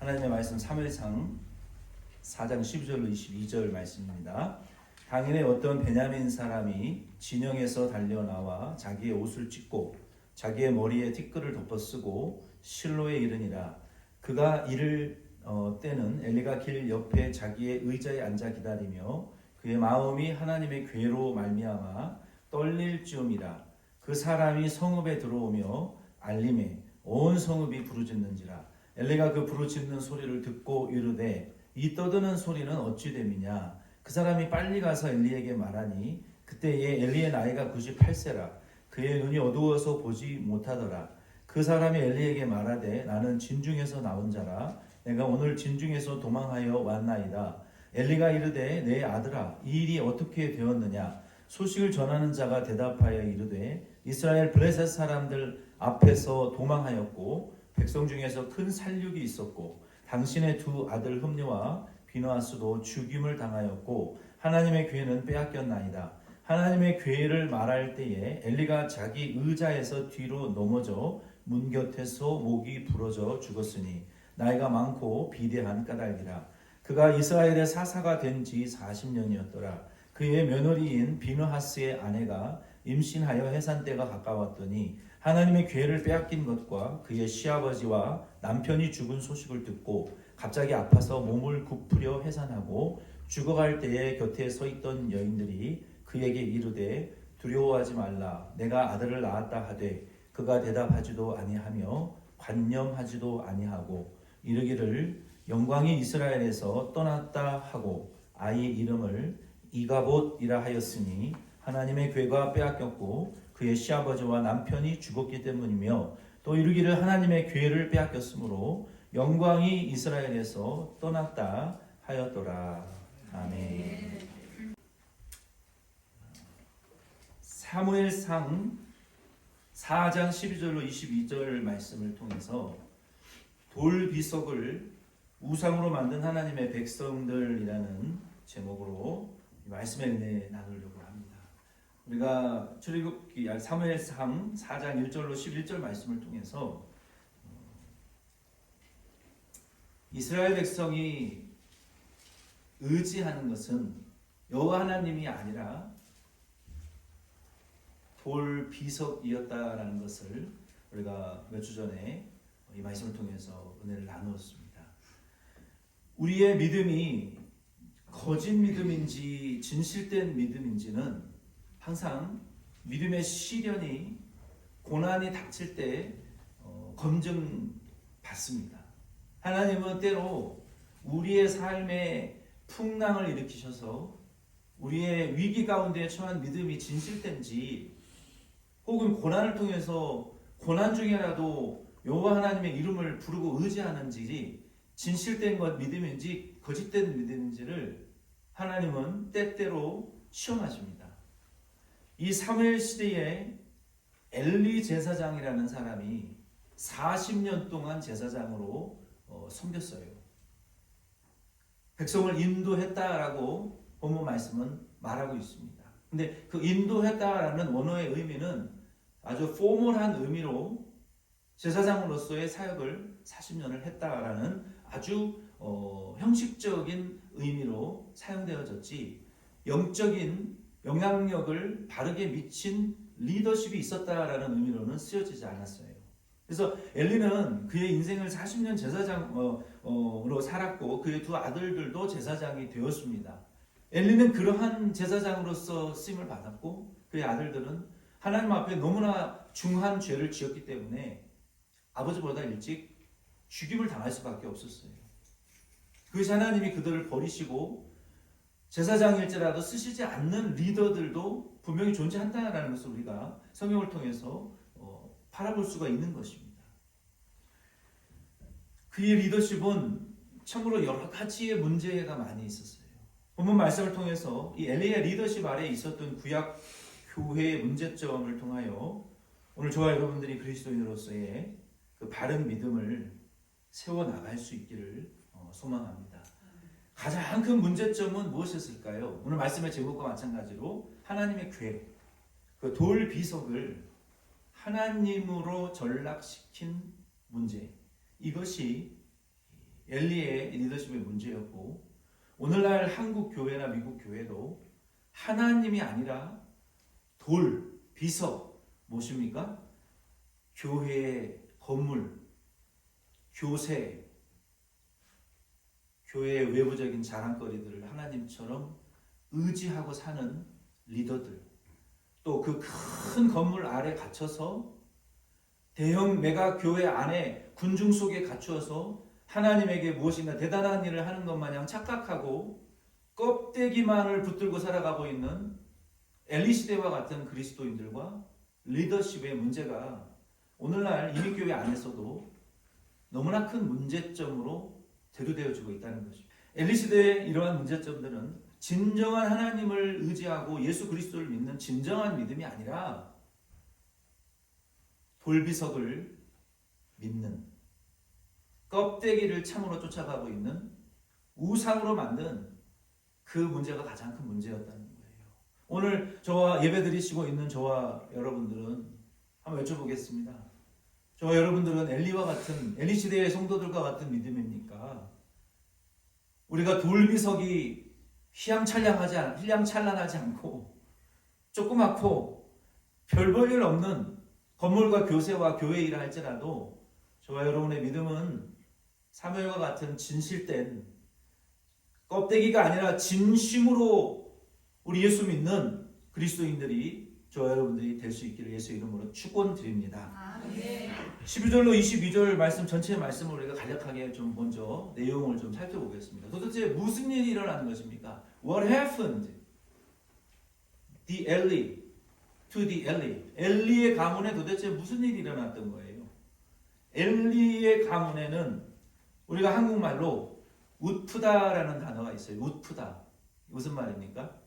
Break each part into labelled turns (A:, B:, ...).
A: 하나님의 말씀 사무엘상 4장 12절로 22절 말씀입니다. 당일에 어떤 베냐민 사람이 진영에서 달려나와 자기의 옷을 찢고 자기의 머리에 티끌을 덮어 쓰고 실로에 이르니라. 그가 이를 때는 엘리가 길 옆에 자기의 의자에 앉아 기다리며 그의 마음이 하나님의 괴로 말미암아 떨릴 즈음이라. 그 사람이 성읍에 들어오며 알림에 온 성읍이 부르짖는지라. 엘리가 그 부르짖는 소리를 듣고 이르되 이 떠드는 소리는 어찌 됨이냐. 그 사람이 빨리 가서 엘리에게 말하니 그때에 엘리의 나이가 98세라. 그의 눈이 어두워서 보지 못하더라. 그 사람이 엘리에게 말하되 나는 진중에서 나온 자라. 내가 오늘 진중에서 도망하여 왔나이다. 엘리가 이르되 내 아들아 이 일이 어떻게 되었느냐. 소식을 전하는 자가 대답하여 이르되 이스라엘 블레셋 사람들 앞에서 도망하였고 백성 중에서 큰 살육이 있었고 당신의 두 아들 흠니와 비느하스도 죽임을 당하였고 하나님의 괴는 빼앗겼나이다. 하나님의 괴를 말할 때에 엘리가 자기 의자에서 뒤로 넘어져 문 곁에서 목이 부러져 죽었으니 나이가 많고 비대한 까닭이라. 그가 이스라엘의 사사가 된 지 40년이었더라. 그의 며느리인 비느하스의 아내가 임신하여 해산 때가 가까웠더니 하나님의 괴를 빼앗긴 것과 그의 시아버지와 남편이 죽은 소식을 듣고 갑자기 아파서 몸을 굽으려 해산하고 죽어갈 때에 곁에 서 있던 여인들이 그에게 이르되 두려워하지 말라. 내가 아들을 낳았다 하되 그가 대답하지도 아니하며 관념하지도 아니하고 이르기를 영광이 이스라엘에서 떠났다 하고 아이 이름을 이가봇이라 하였으니 하나님의 괴가 빼앗겼고 그의 시아버지와 남편이 죽었기 때문이며 또 이르기를 하나님의 괴를 빼앗겼으므로 영광이 이스라엘에서 떠났다 하였더라. 아멘. 사무엘상 4장 12절로 22절 말씀을 통해서 돌비석을 우상으로 만든 하나님의 백성들이라는 제목으로 말씀의 은혜 나누려고 합니다. 우리가 출애굽기 사무엘상 4장 1절로 11절 말씀을 통해서 이스라엘 백성이 의지하는 것은 여호와 하나님이 아니라 돌 비석이었다라는 것을 우리가 몇 주 전에 이 말씀을 통해서 은혜를 나누었습니다. 우리의 믿음이 거짓 믿음인지 진실된 믿음인지는 항상 믿음의 시련이 고난이 닥칠 때 검증받습니다. 하나님은 때로 우리의 삶에 풍랑을 일으키셔서 우리의 위기 가운데 처한 믿음이 진실된지 혹은 고난을 통해서 고난 중에라도 여호와 하나님의 이름을 부르고 의지하는지 진실된 것 믿음인지 거짓된 믿음인지를 하나님은 때때로 시험하십니다. 이 사무엘 시대에 엘리 제사장이라는 사람이 40년 동안 제사장으로 섬겼어요. 백성을 인도했다라고 본문 말씀은 말하고 있습니다. 근데 그 인도했다라는 원어의 의미는 아주 포멀한 의미로 제사장으로서의 사역을 40년을 했다라는 아주 형식적인 의미로 사용되어졌지 영적인 영향력을 바르게 미친 리더십이 있었다라는 의미로는 쓰여지지 않았어요. 그래서 엘리는 그의 인생을 40년 제사장으로 살았고 그의 두 아들들도 제사장이 되었습니다. 엘리는 그러한 제사장으로서 쓰임을 받았고 그의 아들들은 하나님 앞에 너무나 중한 죄를 지었기 때문에 아버지보다 일찍 죽임을 당할 수밖에 없었어요. 그것이 하나님이 그들을 버리시고 제사장일지라도 쓰시지 않는 리더들도 분명히 존재한다는 것을 우리가 성경을 통해서 바라볼 수가 있는 것입니다. 그의 리더십은 참으로 여러 가지의 문제가 많이 있었어요. 본문 말씀을 통해서 이 엘리의 리더십 아래에 있었던 구약 교회의 문제점을 통하여 오늘 저와 여러분들이 그리스도인으로서의 그 바른 믿음을 세워나갈 수 있기를 소망합니다. 가장 큰 문제점은 무엇이었을까요? 오늘 말씀의 제목과 마찬가지로 하나님의 괴, 그 돌 비석을 하나님으로 전락시킨 문제, 이것이 엘리의 리더십의 문제였고, 오늘날 한국 교회나 미국 교회도 하나님이 아니라 돌, 비석, 무엇입니까? 교회의 건물, 교세, 교회의 외부적인 자랑거리들을 하나님처럼 의지하고 사는 리더들, 또 그 큰 건물 아래 갇혀서 대형 메가 교회 안에 군중 속에 갇혀서 하나님에게 무엇인가 대단한 일을 하는 것 마냥 착각하고 껍데기만을 붙들고 살아가고 있는 엘리 시대와 같은 그리스도인들과 리더십의 문제가 오늘날 이민교회 안에서도 너무나 큰 문제점으로 대두되어지고 있다는 것입니다. 엘리 시대의 이러한 문제점들은 진정한 하나님을 의지하고 예수 그리스도를 믿는 진정한 믿음이 아니라 돌비석을 믿는, 껍데기를 참으로 쫓아가고 있는 우상으로 만든 그 문제가 가장 큰 문제였다는 거예요. 오늘 저와 예배드리시고 있는 저와 여러분들은 한번 여쭤보겠습니다. 저와 여러분들은 엘리와 같은, 엘리 시대의 성도들과 같은 믿음입니까? 우리가 돌비석이 휘황찬란하지 않고 조그맣고 별 볼 일 없는 건물과 교세와 교회 일을 할지라도 저와 여러분의 믿음은 사무엘과 같은 진실된 껍데기가 아니라 진심으로 우리 예수 믿는 그리스도인들이 저와 여러분들이 될 수 있기를 예수 이름으로 축원드립니다. 12절로 22절 말씀 전체 말씀을 우리가 간략하게 좀 먼저 내용을 좀 살펴보겠습니다. 도대체 무슨 일이 일어난 것입니까? What happened? The Eli to the Eli. 엘리의 가문에 도대체 무슨 일이 일어났던 거예요? 엘리의 가문에는 우리가 한국말로 웃프다라는 단어가 있어요. 웃프다. 무슨 말입니까?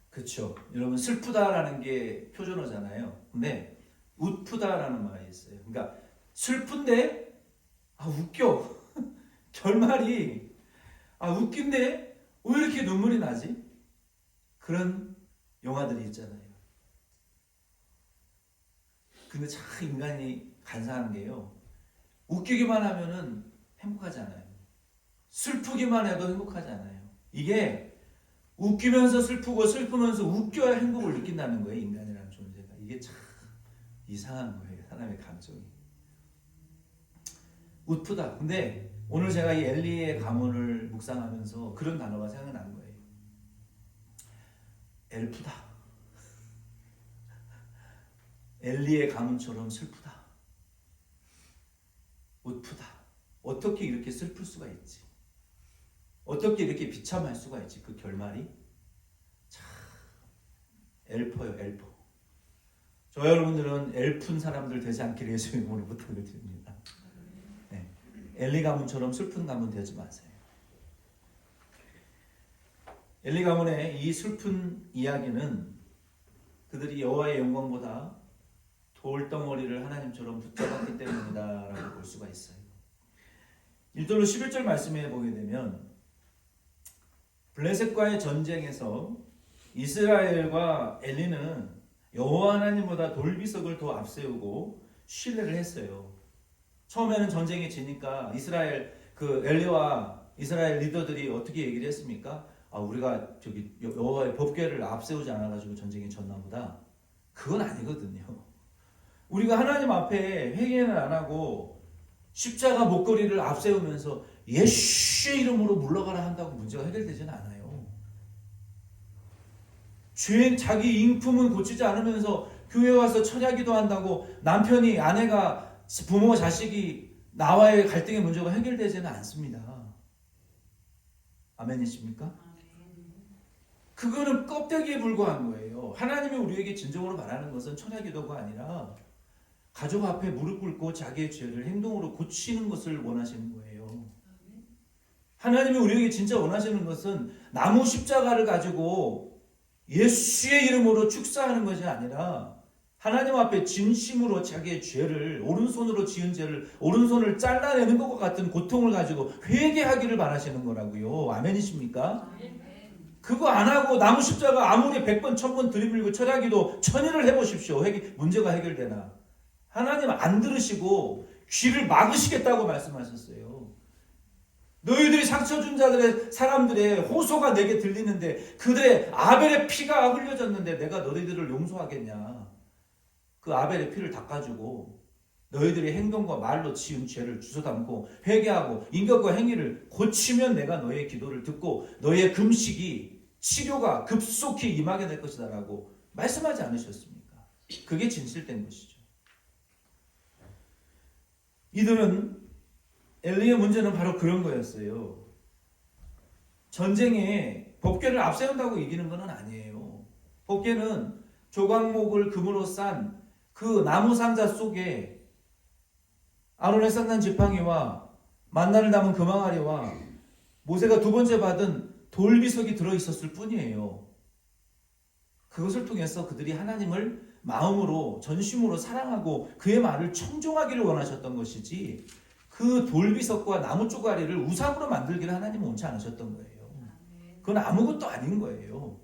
A: 그렇죠. 여러분 슬프다라는 게 표준어잖아요. 근데 웃프다라는 말이 있어요. 그러니까 슬픈데 웃겨. 결말이 웃긴데 왜 이렇게 눈물이 나지? 그런 영화들이 있잖아요. 근데 참 인간이 간사한 게요. 웃기기만 하면은 행복하지 않아요. 슬프기만 해도 행복하지 않아요. 이게 웃기면서 슬프고 슬프면서 웃겨야 행복을 느낀다는 거예요. 인간이라는 존재가. 이게 참 이상한 거예요. 사람의 감정이. 웃프다. 근데 오늘 제가 이 엘리의 가문을 묵상하면서 그런 단어가 생각나는 거예요. 엘프다. 엘리의 가문처럼 슬프다. 웃프다. 어떻게 이렇게 슬플 수가 있지? 어떻게 이렇게 비참할 수가 있지? 그 결말이 참 엘퍼요, 엘퍼. 저 여러분들은 엘픈 사람들 되지 않기를 예수 이름으로 부탁을 드립니다. 네. 엘리 가문처럼 슬픈 가문 되지 마세요. 엘리 가문의 이 슬픈 이야기는 그들이 여호와의 영광보다 돌덩어리를 하나님처럼 붙잡았기 때문이다라고 볼 수가 있어요. 1절로 11절 말씀에 보게 되면 블레셋과의 전쟁에서 이스라엘과 엘리는 여호와 하나님보다 돌비석을 더 앞세우고 신뢰를 했어요. 처음에는 전쟁이 지니까 이스라엘 엘리와 이스라엘 리더들이 어떻게 얘기를 했습니까? 우리가 저기 여호와의 법궤를 앞세우지 않아가지고 전쟁이 졌나 보다. 그건 아니거든요. 우리가 하나님 앞에 회개는 안 하고 십자가 목걸이를 앞세우면서 예수의 이름으로 물러가라 한다고 문제가 해결되지는 않아요. 죄인 자기 인품은 고치지 않으면서 교회 와서 철야기도 한다고 남편이 아내가 부모 자식이 나와의 갈등의 문제가 해결되지는 않습니다. 아멘이십니까? 그거는 껍데기에 불과한 거예요. 하나님이 우리에게 진정으로 바라는 것은 철야기도가 아니라 가족 앞에 무릎 꿇고 자기의 죄를 행동으로 고치는 것을 원하시는 거예요. 하나님이 우리에게 진짜 원하시는 것은 나무 십자가를 가지고 예수의 이름으로 축사하는 것이 아니라 하나님 앞에 진심으로 자기의 죄를, 오른손으로 지은 죄를 오른손을 잘라내는 것과 같은 고통을 가지고 회개하기를 바라시는 거라고요. 아멘이십니까? 그거 안 하고 나무 십자가 아무리 100번 1000번 들이밀고 철야기도 1000일을 해보십시오. 문제가 해결되나? 하나님 안 들으시고 귀를 막으시겠다고 말씀하셨어요. 너희들이 상처 준 자들의 사람들의 호소가 내게 들리는데 그들의 아벨의 피가 흘려졌는데 내가 너희들을 용서하겠냐. 그 아벨의 피를 닦아주고 너희들의 행동과 말로 지은 죄를 주워담고 회개하고 인격과 행위를 고치면 내가 너희의 기도를 듣고 너희의 금식이 치료가 급속히 임하게 될 것이다 라고 말씀하지 않으셨습니까? 그게 진실된 것이죠. 이들은 엘리의 문제는 바로 그런 거였어요. 전쟁에 법궤를 앞세운다고 이기는 건 아니에요. 법궤는 조각목을 금으로 싼 그 나무 상자 속에 아론의 쌍난 지팡이와 만나를 담은 금항아리와 모세가 두 번째 받은 돌비석이 들어있었을 뿐이에요. 그것을 통해서 그들이 하나님을 마음으로 전심으로 사랑하고 그의 말을 청종하기를 원하셨던 것이지 그 돌비석과 나무 쪼가리를 우상으로 만들기를 하나님은 원치 않으셨던 거예요. 그건 아무것도 아닌 거예요.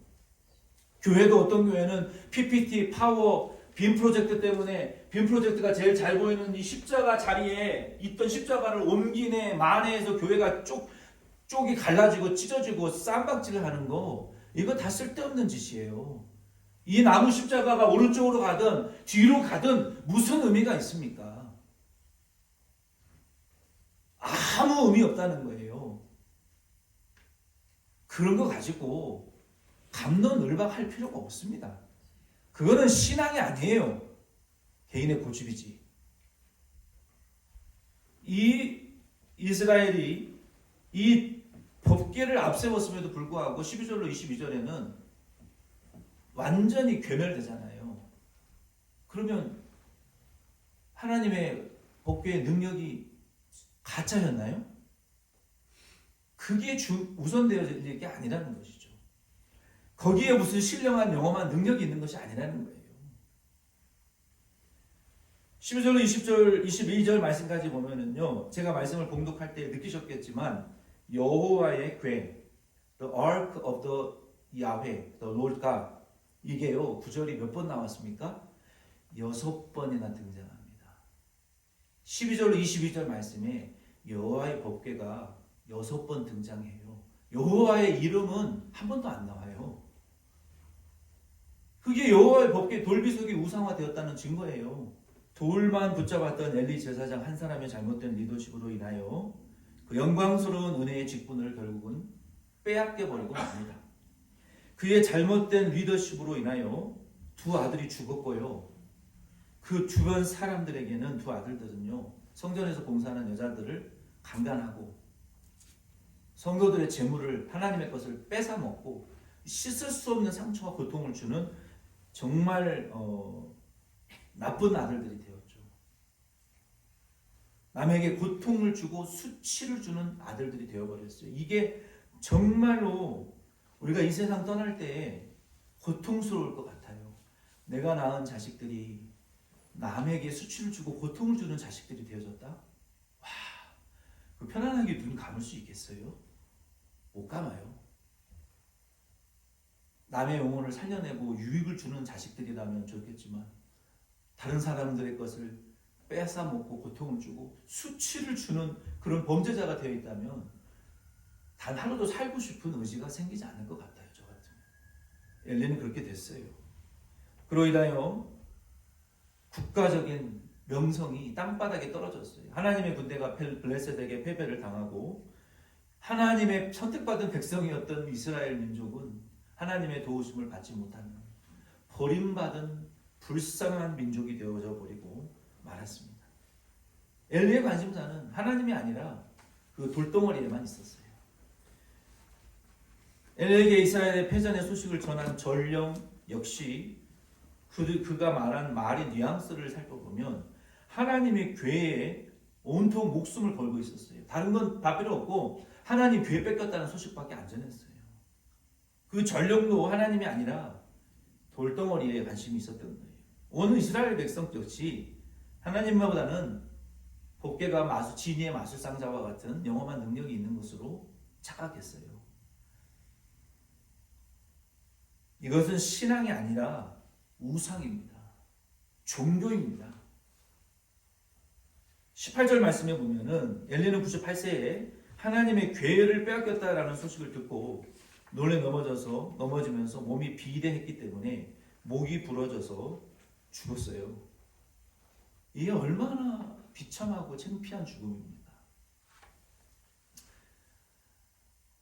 A: 교회도 어떤 교회는 PPT, 파워, 빔 프로젝트 때문에 빔 프로젝트가 제일 잘 보이는 이 십자가 자리에 있던 십자가를 옮기네 만해해서 교회가 쪽이 갈라지고 찢어지고 쌈박질을 하는 거 이거 다 쓸데없는 짓이에요. 이 나무 십자가가 오른쪽으로 가든 뒤로 가든 무슨 의미가 있습니까? 아무 의미 없다는 거예요. 그런 거 가지고 갑론을박할 필요가 없습니다. 그거는 신앙이 아니에요. 개인의 고집이지. 이 이스라엘이 이 법궤를 앞세웠음에도 불구하고 12절로 22절에는 완전히 괴멸되잖아요. 그러면 하나님의 법궤의 능력이 가짜였나요? 그게 우선되어질 게 아니라는 것이죠. 거기에 무슨 신령한 영험한 능력이 있는 것이 아니라는 거예요. 12절로 20절, 22절 말씀까지 보면은요, 제가 말씀을 봉독할 때 느끼셨겠지만, 여호와의 궤, the ark of the Yahweh, the Lord God, 이게요, 구절이 몇 번 나왔습니까? 6번이나 등장합니다. 12절로 22절 말씀에 여호와의 법궤가 6번 등장해요. 여호와의 이름은 한 번도 안 나와요. 그게 여호와의 법궤 돌비석이 우상화되었다는 증거예요. 돌만 붙잡았던 엘리 제사장 한 사람의 잘못된 리더십으로 인하여 그 영광스러운 은혜의 직분을 결국은 빼앗겨버리고 맙니다. 그의 잘못된 리더십으로 인하여 두 아들이 죽었고요. 그 주변 사람들에게는 두 아들들은요, 성전에서 봉사하는 여자들을 강간하고 성도들의 재물을 하나님의 것을 뺏어먹고 씻을 수 없는 상처와 고통을 주는 정말 나쁜 아들들이 되었죠. 남에게 고통을 주고 수치를 주는 아들들이 되어버렸어요. 이게 정말로 우리가 이 세상 떠날 때 고통스러울 것 같아요. 내가 낳은 자식들이 남에게 수치를 주고 고통을 주는 자식들이 되어졌다? 와, 그 편안하게 눈 감을 수 있겠어요? 못 감아요. 남의 영혼을 살려내고 유익을 주는 자식들이라면 좋겠지만 다른 사람들의 것을 빼앗아 먹고 고통을 주고 수치를 주는 그런 범죄자가 되어 있다면 단 하루도 살고 싶은 의지가 생기지 않을 것 같아요. 저 같으면. 엘리는 그렇게 됐어요. 그로 인하여 국가적인 명성이 땅바닥에 떨어졌어요. 하나님의 군대가 블레셋에게 패배를 당하고 하나님의 선택받은 백성이었던 이스라엘 민족은 하나님의 도우심을 받지 못하는 버림받은 불쌍한 민족이 되어져 버리고 말았습니다. 엘리의 관심사는 하나님이 아니라 그 돌덩어리에만 있었어요. 엘리에게 이스라엘의 패전의 소식을 전한 전령 역시 그가 말한 말의 뉘앙스를 살펴보면 하나님의 궤에 온통 목숨을 걸고 있었어요. 다른 건 다 필요 없고 하나님 궤 뺏겼다는 소식밖에 안 전했어요. 그 전령도 하나님이 아니라 돌덩어리에 관심이 있었던 거예요. 온 이스라엘 백성 역시 하나님보다는 법궤가 진이의 마술상자와 같은 영험한 능력이 있는 것으로 착각했어요. 이것은 신앙이 아니라 우상입니다. 종교입니다. 18절 말씀에 보면은 엘리는 98세에 하나님의 괴를 빼앗겼다라는 소식을 듣고 놀래 넘어지면서 몸이 비대했기 때문에 목이 부러져서 죽었어요. 이게 얼마나 비참하고 창피한 죽음입니까?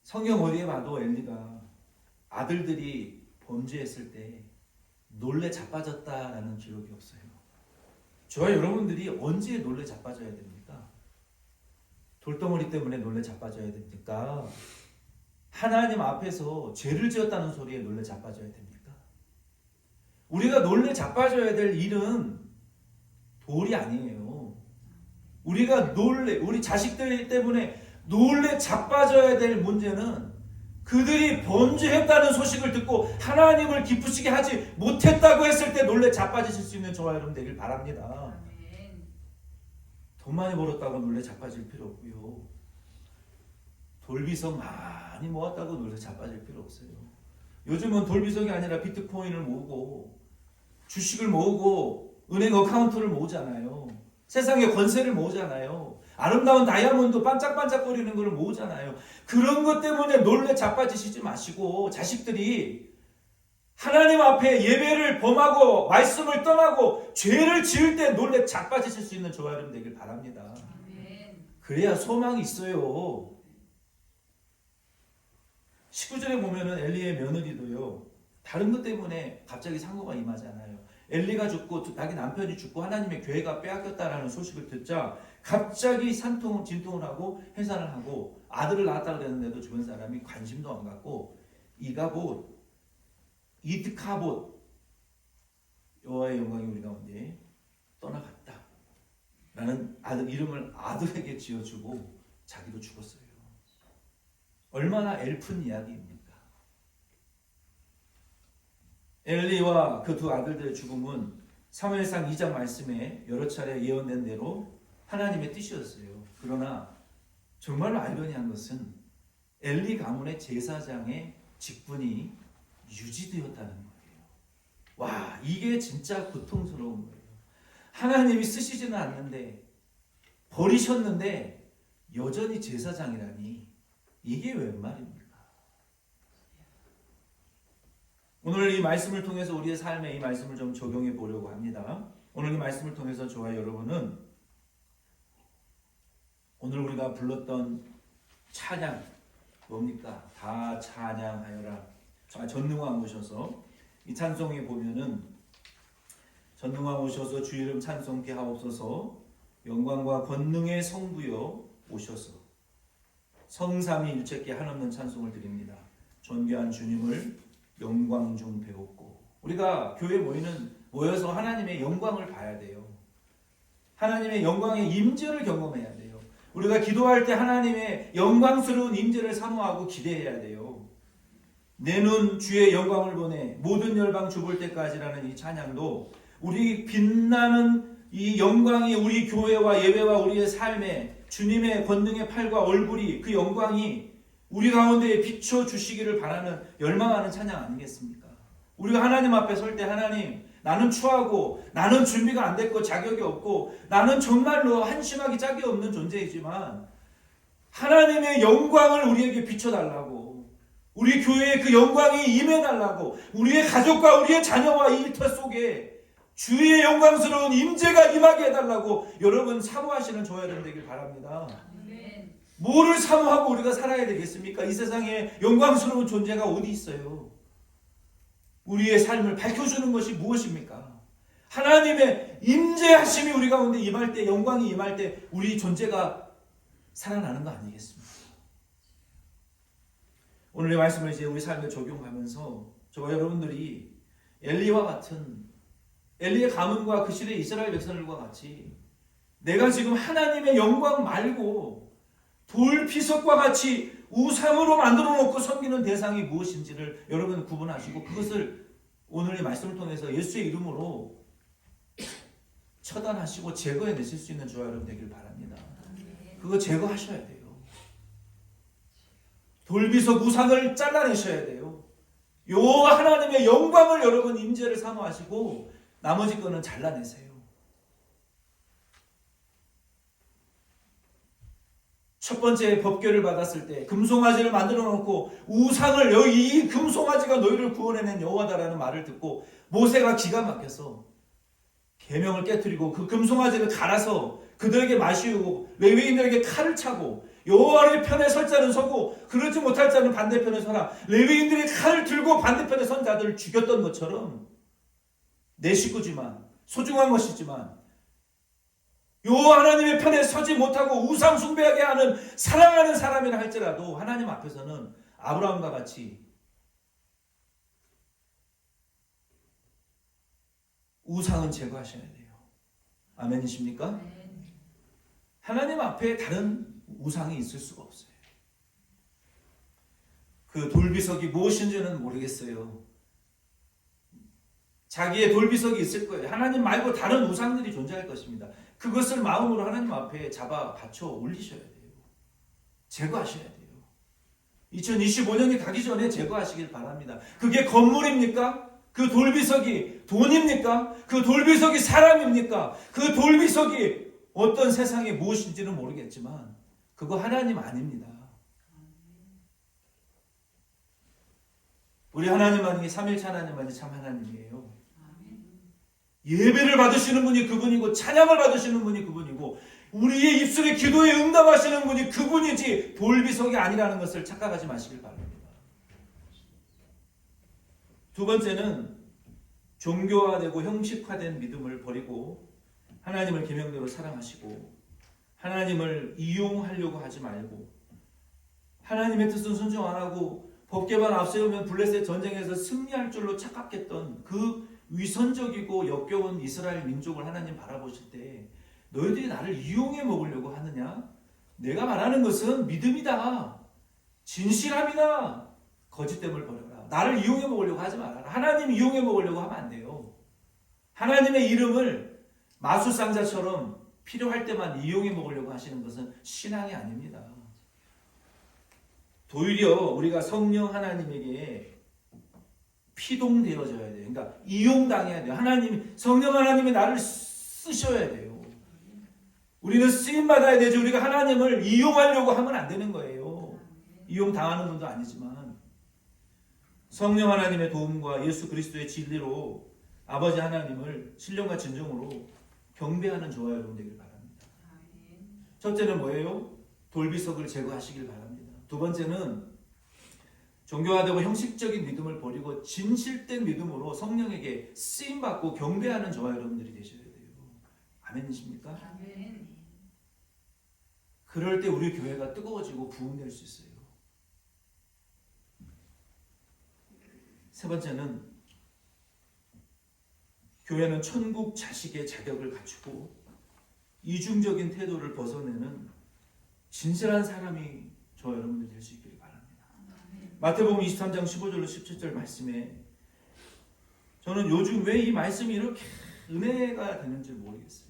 A: 성경 어디에 봐도 엘리가 아들들이 범죄했을 때 놀래 자빠졌다라는 기록이 없어요. 저와 여러분들이 언제 놀래 자빠져야 됩니까? 돌덩어리 때문에 놀래 자빠져야 됩니까? 하나님 앞에서 죄를 지었다는 소리에 놀래 자빠져야 됩니까? 우리가 놀래 자빠져야 될 일은 돌이 아니에요. 우리가 우리 자식들 때문에 놀래 자빠져야 될 문제는 그들이 범죄했다는 소식을 듣고 하나님을 기쁘시게 하지 못했다고 했을 때 놀래 자빠지실 수 있는 저와 여러분 되길 바랍니다. 돈 많이 벌었다고 놀래 자빠질 필요 없고요. 돌비석 많이 모았다고 놀래 자빠질 필요 없어요. 요즘은 돌비석이 아니라 비트코인을 모으고 주식을 모으고 은행 어카운트를 모으잖아요. 세상의 권세를 모으잖아요. 아름다운 다이아몬드 반짝반짝거리는 걸 모으잖아요. 그런 것 때문에 놀래 자빠지시지 마시고 자식들이 하나님 앞에 예배를 범하고 말씀을 떠나고 죄를 지을 때 놀래 자빠지실 수 있는 저와 여러분 되길 바랍니다. 그래야 소망이 있어요. 19절에 보면은 엘리의 며느리도요. 다른 것 때문에 갑자기 상고가 임하잖아요. 엘리가 죽고 자기 남편이 죽고 하나님의 교회가 빼앗겼다라는 소식을 듣자 갑자기 진통을 하고 해산을 하고 아들을 낳았다고 그랬는데도 주변 사람이 관심도 안 갖고 이드카봇 여호와의 영광이 우리 가운데 떠나갔다 라는 이름을 아들에게 지어주고 자기도 죽었어요. 얼마나 엘픈 이야기입니까? 엘리와 그 두 아들들의 죽음은 사무엘상 2장 말씀에 여러 차례 예언된 대로 하나님의 뜻이었어요. 그러나 정말로 아이러니한 것은 엘리 가문의 제사장의 직분이 유지되었다는 거예요. 와, 이게 진짜 고통스러운 거예요. 하나님이 쓰시지는 않는데 버리셨는데 여전히 제사장이라니 이게 웬 말입니까? 오늘 이 말씀을 통해서 우리의 삶에 이 말씀을 좀 적용해 보려고 합니다. 오늘 이 말씀을 통해서 저와 여러분은 오늘 우리가 불렀던 찬양 뭡니까? 다 찬양하여라. 전능왕 오셔서 이 찬송에 보면은 전능왕 오셔서 주 이름 찬송케 하옵소서 영광과 권능의 성부여 오셔서 성삼위일체께 한없는 찬송을 드립니다. 존귀한 주님을 영광 중 배웠고 우리가 교회 모여서 하나님의 영광을 봐야 돼요. 하나님의 영광의 임재를 경험해야 돼요. 우리가 기도할 때 하나님의 영광스러운 임재를 사모하고 기대해야 돼요. 내 눈 주의 영광을 보내 모든 열방 주볼 때까지라는 이 찬양도 우리 빛나는 이 영광이 우리 교회와 예배와 우리의 삶에 주님의 권능의 팔과 얼굴이 그 영광이 우리 가운데에 비춰주시기를 바라는 열망하는 찬양 아니겠습니까? 우리가 하나님 앞에 설 때 하나님 나는 추하고 나는 준비가 안 됐고 자격이 없고 나는 정말로 한심하기 짝이 없는 존재이지만 하나님의 영광을 우리에게 비춰달라고 우리 교회에 그 영광이 임해달라고 우리의 가족과 우리의 자녀와 이 일터 속에 주의 영광스러운 임재가 임하게 해달라고 여러분 사모하시는 저와 여러분 되길 바랍니다. 뭐를 사모하고 우리가 살아야 되겠습니까? 이 세상에 영광스러운 존재가 어디 있어요? 우리의 삶을 밝혀주는 것이 무엇입니까? 하나님의 임재하심이 우리 가운데 임할 때 영광이 임할 때 우리 존재가 살아나는 거 아니겠습니까? 오늘의 말씀을 이제 우리 삶에 적용하면서 저와 여러분들이 엘리와 같은 엘리의 가문과 그 시대 이스라엘 백성들과 같이 내가 지금 하나님의 영광 말고 돌피석과 같이 우상으로 만들어 놓고 섬기는 대상이 무엇인지를 여러분 구분하시고 그것을 오늘의 말씀을 통해서 예수의 이름으로 처단하시고 제거해내실 수 있는 저와 여러분 되길 바랍니다. 그거 제거하셔야 돼요. 돌비석 우상을 잘라내셔야 돼요. 요 하나님의 영광을 여러분 임재를 사모하시고 나머지 거는 잘라내세요. 첫 번째 법궤를 받았을 때 금송아지를 만들어 놓고 우상을 여기 이 금송아지가 너희를 구원해낸 여호와다라는 말을 듣고 모세가 기가 막혀서 계명을 깨뜨리고 그 금송아지를 갈아서 그들에게 마시우고 레위인들에게 칼을 차고 여호와의 편에 설 자는 서고 그러지 못할 자는 반대편에 서라. 레위인들이 칼을 들고 반대편에 선 자들을 죽였던 것처럼 내 식구지만 소중한 것이지만 여호와 하나님의 편에 서지 못하고 우상 숭배하게 하는 사랑하는 사람이라 할지라도 하나님 앞에서는 아브라함과 같이 우상은 제거하셔야 돼요. 아멘이십니까? 하나님 앞에 다른 우상이 있을 수가 없어요. 그 돌비석이 무엇인지는 모르겠어요. 자기의 돌비석이 있을 거예요. 하나님 말고 다른 우상들이 존재할 것입니다. 그것을 마음으로 하나님 앞에 잡아 받쳐 올리셔야 돼요. 제거하셔야 돼요. 2025년이 가기 전에 제거하시길 바랍니다. 그게 건물입니까? 그 돌비석이 돈입니까? 그 돌비석이 사람입니까? 그 돌비석이 어떤 세상의 무엇인지는 모르겠지만 그거 하나님 아닙니다. 우리 하나님만이 삼일체 하나님만이 참 하나님이에요. 예배를 받으시는 분이 그분이고 찬양을 받으시는 분이 그분이고 우리의 입술의 기도에 응답하시는 분이 그분이지 돌비석이 아니라는 것을 착각하지 마시길 바랍니다. 두 번째는 종교화되고 형식화된 믿음을 버리고 하나님을 계명대로 사랑하시고 하나님을 이용하려고 하지 말고 하나님의 뜻은 순종 안 하고 법궤만 앞세우면 블레셋 전쟁에서 승리할 줄로 착각했던 그 위선적이고 역겨운 이스라엘 민족을 하나님 바라보실 때 너희들이 나를 이용해 먹으려고 하느냐? 내가 말하는 것은 믿음이다. 진실함이다. 거짓됨을 버려라. 나를 이용해 먹으려고 하지 말아라. 하나님 이용해 먹으려고 하면 안 돼요. 하나님의 이름을 마술상자처럼 필요할 때만 이용해 먹으려고 하시는 것은 신앙이 아닙니다. 도리어 우리가 성령 하나님에게 피동되어져야 돼요. 그러니까 이용당해야 돼요. 성령 하나님이 나를 쓰셔야 돼요. 우리는 쓰임받아야 되지 우리가 하나님을 이용하려고 하면 안 되는 거예요. 이용당하는 분도 아니지만 성령 하나님의 도움과 예수 그리스도의 진리로 아버지 하나님을 신령과 진정으로 경배하는 저와 여러분 되길 바랍니다. 첫째는 뭐예요? 돌비석을 제거하시길 바랍니다. 두 번째는 종교화되고 형식적인 믿음을 버리고 진실된 믿음으로 성령에게 쓰임받고 경배하는 저와 여러분들이 되셔야 돼요. 아멘이십니까? 아멘. 그럴 때 우리 교회가 뜨거워지고 부흥될 수 있어요. 세 번째는 교회는 천국 자식의 자격을 갖추고 이중적인 태도를 벗어내는 진실한 사람이 저와 여러분들 될 수 있기를 바랍니다. 마태복음 23장 15절로 17절 말씀에 저는 요즘 왜 이 말씀이 이렇게 은혜가 되는지 모르겠어요.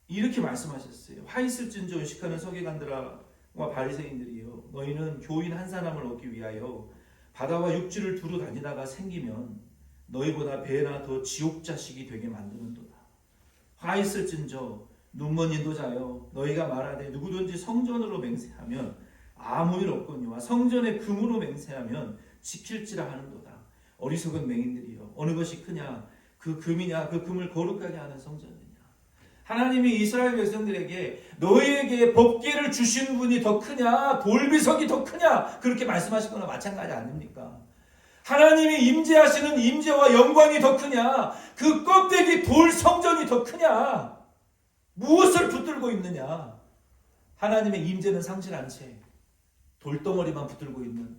A: 이렇게 말씀하셨어요. 화 있을진저 의식하는 서기관들과 바리새인들이여 너희는 교인 한 사람을 얻기 위하여 바다와 육지를 두루 다니다가 생기면 너희보다 배나 더 지옥 자식이 되게 만드는도다. 화 있을진저 눈먼 인도자여 너희가 말하되 누구든지 성전으로 맹세하면 아무 일 없거니와 성전에 금으로 맹세하면 지킬지라 하는도다. 어리석은 맹인들이여 어느 것이 크냐 그 금이냐 그 금을 거룩하게 하는 성전이냐. 하나님이 이스라엘 백성들에게 너희에게 법궤를 주신 분이 더 크냐 돌비석이 더 크냐 그렇게 말씀하신 거나 마찬가지 아닙니까? 하나님이 임재하시는 임재와 영광이 더 크냐 그 껍데기 돌 성전이 더 크냐 무엇을 붙들고 있느냐. 하나님의 임재는 상실한 채 돌덩어리만 붙들고 있는,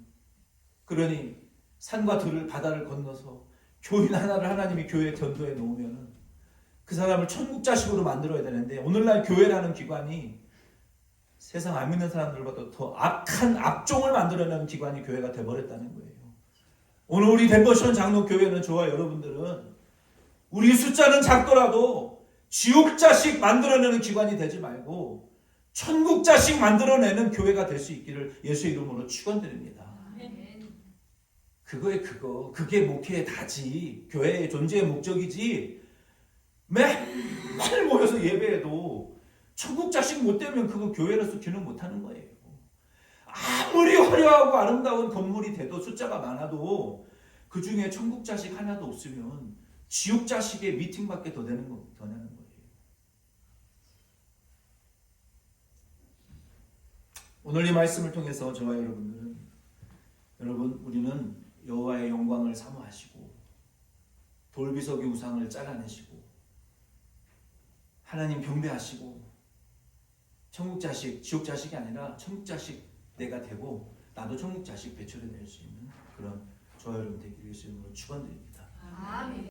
A: 그러니 산과 들을 바다를 건너서 교인 하나를 하나님이 교회에 전도해 놓으면 그 사람을 천국 자식으로 만들어야 되는데 오늘날 교회라는 기관이 세상 안 믿는 사람들보다 더 악한 악종을 만들어내는 기관이 교회가 돼버렸다는 거예요. 오늘 우리 덴버션 장로교회는 저와 여러분들은 우리 숫자는 작더라도 지옥 자식 만들어내는 기관이 되지 말고 천국 자식 만들어내는 교회가 될 수 있기를 예수의 이름으로 축원드립니다. 그게 목회의 다지, 교회의 존재의 목적이지. 매일 모여서 예배해도 천국 자식 못 되면 그거 교회로서 기능 못하는 거예요. 아무리 화려하고 아름다운 건물이 돼도 숫자가 많아도 그 중에 천국 자식 하나도 없으면 지옥 자식의 미팅밖에 더 나는 거예요. 오늘 이 말씀을 통해서 저와 여러분들은 우리는 여호와의 영광을 사모하시고 돌비석의 우상을 잘라내시고 하나님 경배하시고 천국 자식, 지옥 자식이 아니라 천국 자식 내가 되고 나도 천국 자식 배출해 낼 수 있는 그런 저와 여러분 되기를 예수 이름으로 축원드립니다.
B: 아멘.